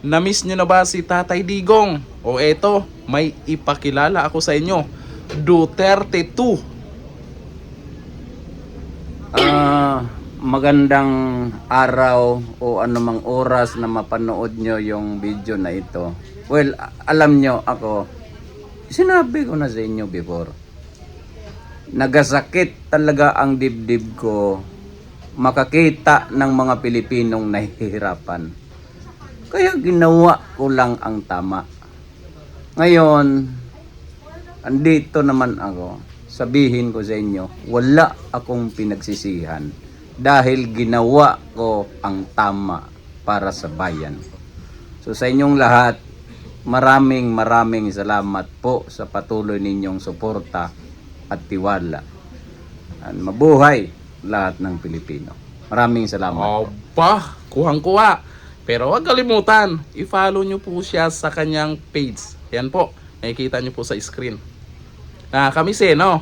Na-miss nyo na ba si Tatay Digong? O eto, may ipakilala ako sa inyo. Duterte 2. Magandang araw o anumang oras na mapanood nyo yung video na ito. Well, alam nyo ako, sinabi ko na sa inyo before, nagasakit talaga ang dibdib ko makakita ng mga Pilipinong nahihirapan. Kaya ginawa ko lang ang tama. Ngayon, andito naman ako. Sabihin ko sa inyo, wala akong pinagsisihan dahil ginawa ko ang tama para sa bayan ko. So sa inyong lahat, maraming salamat po sa patuloy ninyong suporta at tiwala. At mabuhay lahat ng Pilipino. Maraming salamat. Aba, kuhang-kuha. Pero huwag kalimutan, i-follow nyo po siya sa kanyang page. Yan po, nakikita nyo po sa screen. Kami no?